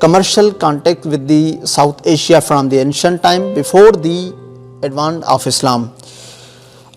commercial contact with the South Asia from the ancient time before the advent of Islam।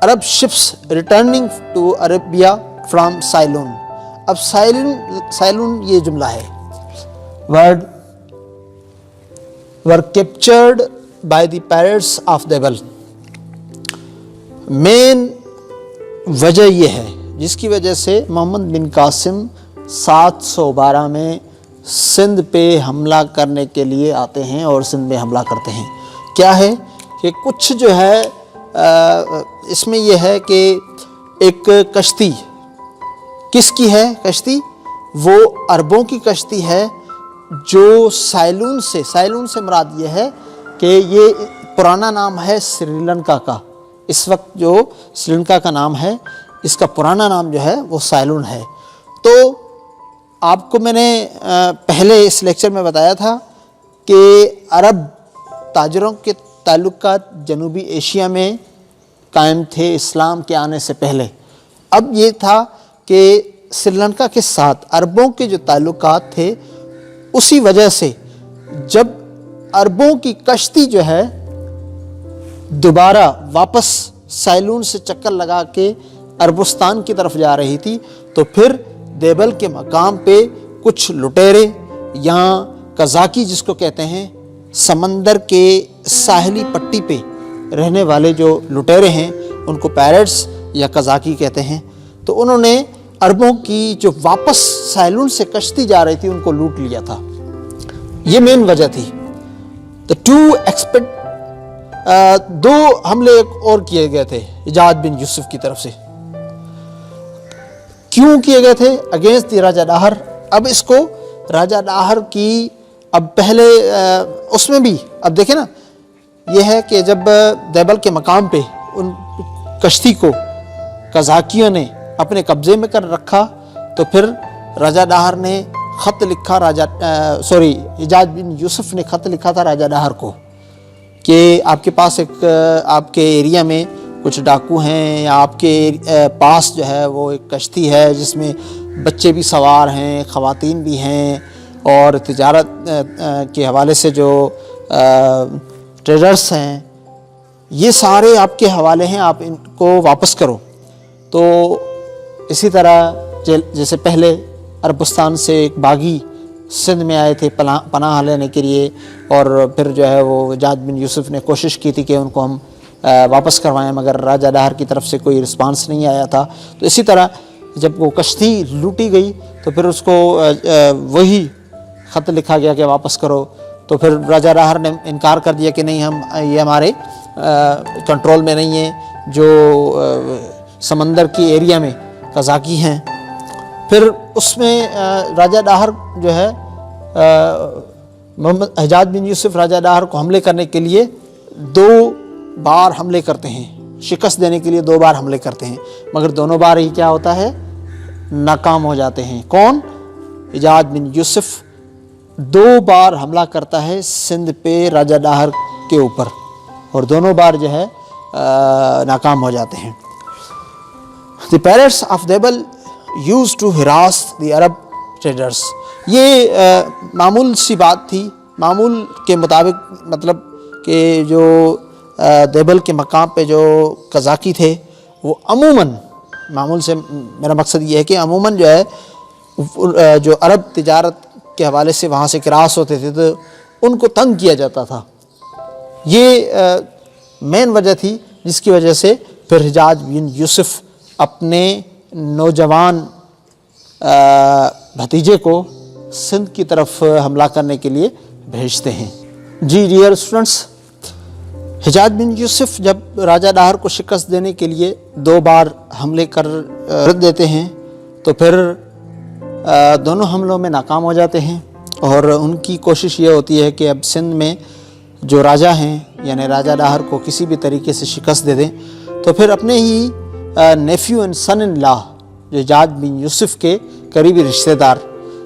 Arab ships returning to Arabia from Sailun. اب سائلون یہ جملہ ہے، word were captured by the pirates of Debil. مین وجہ یہ ہے جس کی وجہ سے محمد بن قاسم 712 میں سندھ پہ حملہ کرنے کے لیے آتے ہیں اور سندھ میں حملہ کرتے ہیں۔ کیا ہے کہ کچھ جو ہے اس میں یہ ہے کہ ایک کشتی، کس کی ہے کشتی؟ وہ عربوں کی کشتی ہے جو سائلون سے مراد یہ ہے کہ یہ پرانا نام ہے سری لنکا کا، اس وقت جو سری لنکا کا نام ہے اس کا پرانا نام جو ہے وہ سائلون ہے۔ تو آپ کو میں نے پہلے اس لیکچر میں بتایا تھا کہ عرب تاجروں کے تعلقات جنوبی ایشیا میں قائم تھے اسلام کے آنے سے پہلے۔ اب یہ تھا کہ سری لنکا کے ساتھ عربوں کے جو تعلقات تھے، اسی وجہ سے جب عربوں کی کشتی جو ہے دوبارہ واپس سائلون سے چکر لگا کے عربستان کی طرف جا رہی تھی، تو پھر دیبل کے مقام پہ کچھ لٹیرے، یہاں قزاقی جس کو کہتے ہیں، سمندر کے ساحلی پٹی پہ رہنے والے جو لٹیرے ہیں ان کو پیرٹس یا قزاقی کہتے ہیں، تو انہوں نے عربوں کی جو واپس سائلون سے کشتی جا رہی تھی ان کو لوٹ لیا تھا۔ یہ مین وجہ تھی۔ تو دو حملے اور کیے گئے تھے حجاج بن یوسف کی طرف سے۔ کیوں کیے گئے تھے؟ اگینسٹ دی راجہ ڈاہر۔ اب اس کو راجہ ڈاہر کی، اب پہلے اس میں بھی اب دیکھیں نا، یہ ہے کہ جب دیبل کے مقام پہ ان کشتی کو قزاقیوں نے اپنے قبضے میں کر رکھا، تو پھر راجہ ڈاہر نے خط لکھا، حجاج بن یوسف نے خط لکھا تھا راجہ ڈاہر کو کہ آپ کے پاس آپ کے ایریا میں کچھ ڈاکو ہیں، یا آپ کے پاس جو ہے وہ ایک کشتی ہے جس میں بچے بھی سوار ہیں، خواتین بھی ہیں، اور تجارت کے حوالے سے جو ٹریڈرز ہیں یہ سارے آپ کے حوالے ہیں، آپ ان کو واپس کرو۔ تو اسی طرح جیسے پہلے عربستان سے ایک باغی سندھ میں آئے تھے پناہ لینے کے لیے، اور پھر جو ہے وہ حجاج بن یوسف نے کوشش کی تھی کہ ان کو ہم واپس کروائیں، مگر راجہ ڈاہر کی طرف سے کوئی رسپانس نہیں آیا تھا۔ تو اسی طرح جب وہ کشتی لوٹی گئی تو پھر اس کو وہی خط لکھا گیا کہ واپس کرو، تو پھر راجہ ڈاہر نے انکار کر دیا کہ نہیں، یہ ہمارے کنٹرول میں نہیں ہے، جو سمندر کی ایریا میں قزاقی ہیں۔ پھر اس میں راجہ ڈاہر جو ہے حجاج بن یوسف راجہ ڈاہر کو حملے کرنے کے لیے 2 بار حملے کرتے ہیں، شکست دینے کے لیے 2 بار حملے کرتے ہیں، مگر دونوں بار ہی کیا ہوتا ہے؟ ناکام ہو جاتے ہیں۔ کون؟ حجاج بن یوسف 2 بار حملہ کرتا ہے سندھ پہ راجہ ڈاہر کے اوپر، اور دونوں بار جو ہے ناکام ہو جاتے ہیں۔ The pirates of Debil used to harass the Arab traders. یہ معمول سی بات تھی، معمول کے مطابق، مطلب کہ جو دیبل کے مقام پہ جو قزاقی تھے وہ عموماً، معمول سے میرا مقصد یہ ہے کہ عموماً جو ہے جو عرب تجارت کے حوالے سے وہاں سے کراس ہوتے تھے تو ان کو تنگ کیا جاتا تھا۔ یہ مین وجہ تھی جس کی وجہ سے پھر حجاج بن یوسف اپنے نوجوان بھتیجے کو سندھ کی طرف حملہ کرنے کے لیے بھیجتے ہیں۔ جی ڈیئر اسٹوڈنٹس، حجاج بن یوسف جب راجہ ڈاہر کو شکست دینے کے لیے 2 بار حملے کر دیتے ہیں تو پھر دونوں حملوں میں ناکام ہو جاتے ہیں، اور ان کی کوشش یہ ہوتی ہے کہ اب سندھ میں جو راجہ ہیں یعنی راجہ ڈاہر کو کسی بھی طریقے سے شکست دے دیں، تو پھر اپنے ہی نیفیو اینڈ سن ان لا جو حجاج بن یوسف کے قریبی رشتہ دار،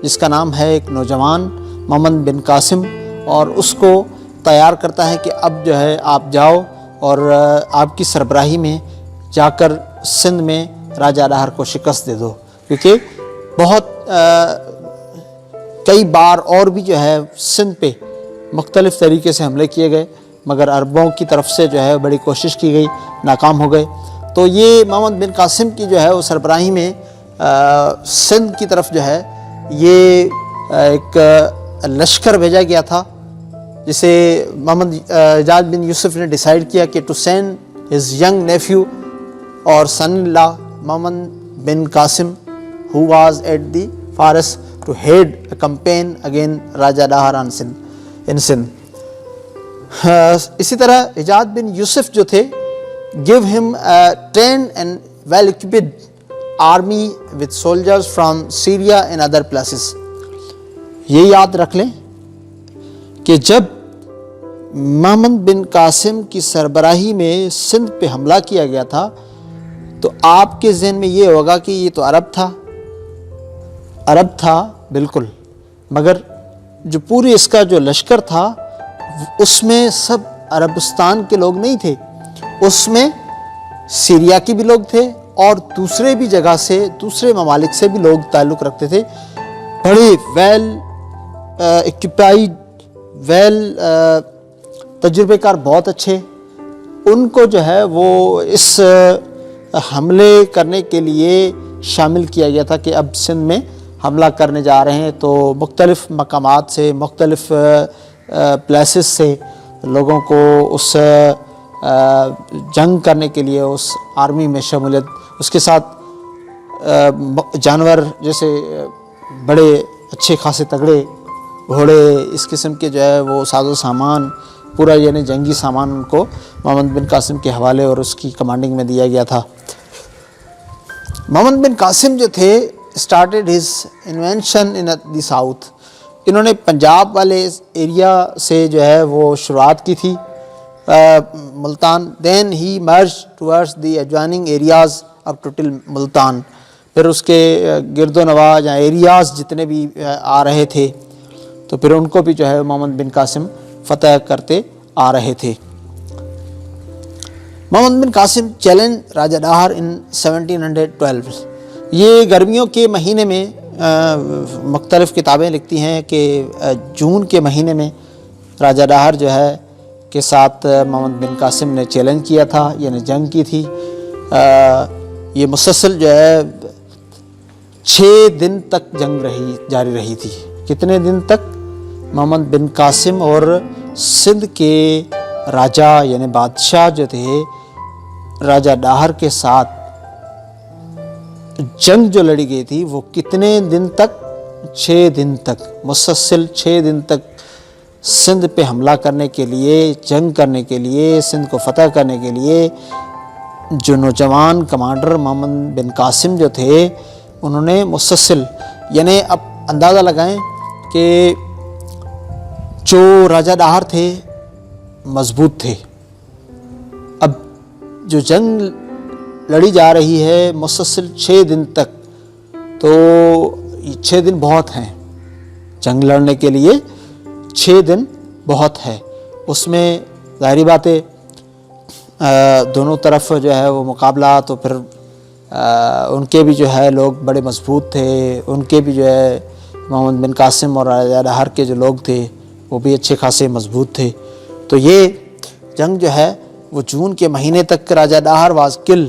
جس کا نام ہے ایک نوجوان محمد بن قاسم، اور اس کو تیار کرتا ہے کہ اب جو ہے آپ جاؤ اور آپ کی سربراہی میں جا کر سندھ میں راجہ ڈاہر کو شکست دے دو، کیونکہ بہت کئی بار اور بھی جو ہے سندھ پہ مختلف طریقے سے حملے کیے گئے، مگر عربوں کی طرف سے جو ہے بڑی کوشش کی گئی، ناکام ہو گئے۔ تو یہ محمد بن قاسم کی جو ہے وہ سربراہی میں سندھ کی طرف جو ہے یہ ایک لشکر بھیجا گیا تھا، جسے محمد اعجاز بن یوسف نے ڈیسائیڈ کیا کہ to send his young nephew اور son in law Muhammad bin Qasim who was at the forest to head a campaign against Raja Dahar in Sindh. اسی طرح اعجاز بن یوسف جو تھے give him a trained and well equipped army with soldiers from Syria and other places. یہ یاد رکھ لیں کہ جب محمد بن قاسم کی سربراہی میں سندھ پہ حملہ کیا گیا تھا تو آپ کے ذہن میں یہ ہوگا کہ یہ تو عرب تھا بالکل، مگر جو پوری اس کا جو لشکر تھا اس میں سب عربستان کے لوگ نہیں تھے، اس میں سیریا کے بھی لوگ تھے اور دوسرے بھی جگہ سے، دوسرے ممالک سے بھی لوگ تعلق رکھتے تھے، بڑے ویل ایکوپائڈ، ویل تجربے کار، بہت اچھے. ان کو جو ہے وہ اس حملے کرنے کے لیے شامل کیا گیا تھا کہ اب سندھ میں حملہ کرنے جا رہے ہیں، تو مختلف مقامات سے، مختلف پلیسز سے لوگوں کو اس جنگ کرنے کے لیے اس آرمی میں شمولیت، اس کے ساتھ جانور جیسے بڑے اچھے خاصے تگڑے گھوڑے، اس قسم کے جو ہے وہ ساز و سامان پورا، یعنی جنگی سامان ان کو محمد بن قاسم کے حوالے اور اس کی کمانڈنگ میں دیا گیا تھا. محمد بن قاسم جو تھے اسٹارٹیڈ ہز انوینشن ان دی ساؤتھ، انہوں نے پنجاب والے ایریا سے جو ہے وہ شروعات کی تھی، Multan. Then he merge towards the adjoining areas of total Multan, پھر اس کے گرد و نواح یا ایریاز جتنے بھی آ رہے تھے تو پھر ان کو بھی جو ہے محمد بن قاسم فتح کرتے آ رہے تھے. محمد بن قاسم چیلنج راجہ ڈاہر ان 1712. یہ گرمیوں کے مہینے میں مختلف کتابیں لکھتی ہیں کہ جون کے مہینے میں راجہ ڈاہر جو ہے کے ساتھ محمد بن قاسم نے چیلنج کیا تھا، یعنی جنگ کی تھی. یہ مسلسل جو ہے 6 دن تک جنگ جاری رہی تھی. کتنے دن تک؟ محمد بن قاسم اور سندھ کے راجہ یعنی بادشاہ جو تھے راجہ ڈاہر کے ساتھ جنگ جو لڑی گئی تھی وہ کتنے دن تک؟ 6 دن تک، مسلسل 6 دن تک سندھ پہ حملہ کرنے کے لیے، جنگ کرنے کے لیے، سندھ کو فتح کرنے کے لیے جو نوجوان کمانڈر محمد بن قاسم جو تھے انہوں نے مسلسل، یعنی اب اندازہ لگائیں کہ جو راجہ ڈاہر تھے مضبوط تھے، اب جو جنگ لڑی جا رہی ہے مسلسل 6 دن تک، تو 6 دن بہت ہیں جنگ لڑنے کے لیے، 6 دن بہت ہے. اس میں ظاہری بات ہے دونوں طرف جو ہے وہ مقابلہ، تو پھر ان کے بھی جو ہے لوگ بڑے مضبوط تھے، ان کے بھی جو ہے محمد بن قاسم اور راجہ ڈاہر کے جو لوگ تھے وہ بھی اچھے خاصے مضبوط تھے. تو یہ جنگ جو ہے وہ جون کے مہینے تک راجہ ڈاہر واز کل.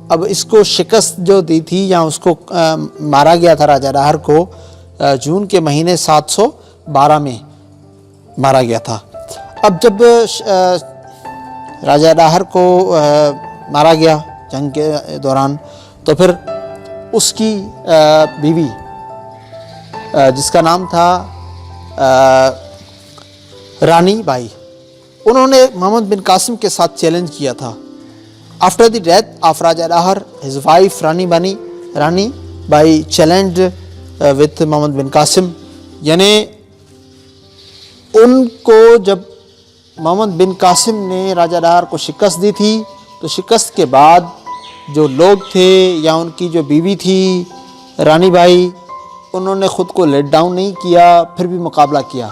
اب اس کو شکست جو دی تھی یا اس کو مارا گیا تھا راجہ ڈاہر کو جون کے مہینے 712 میں مارا گیا تھا. اب جب راجہ ڈاہر کو مارا گیا جنگ کے دوران تو پھر اس کی بیوی جس کا نام تھا رانی بائی، انہوں نے محمد بن قاسم کے ساتھ چیلنج کیا تھا. After the death of Raja Dahir his wife Rani Bai challenge with Muhammad bin Qasim, یعنی ان کو جب محمد بن قاسم نے راجہ ڈاہر کو شکست دی تھی تو شکست کے بعد جو لوگ تھے یا ان کی جو بیوی تھی رانی بائی، انہوں نے خود کو لیٹ ڈاؤن نہیں کیا، پھر بھی مقابلہ کیا.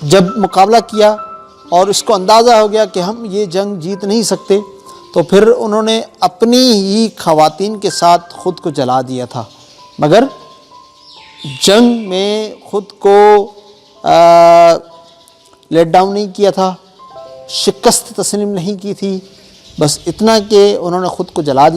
جب مقابلہ کیا اور اس کو اندازہ ہو گیا کہ ہم یہ جنگ جیت نہیں سکتے، تو پھر انہوں نے اپنی ہی خواتین کے ساتھ خود کو جلا دیا تھا، مگر جنگ میں خود کو لیٹ ڈاؤن نہیں کیا تھا، شکست تسلیم نہیں کی تھی، بس اتنا کہ انہوں نے خود کو جلا دیا.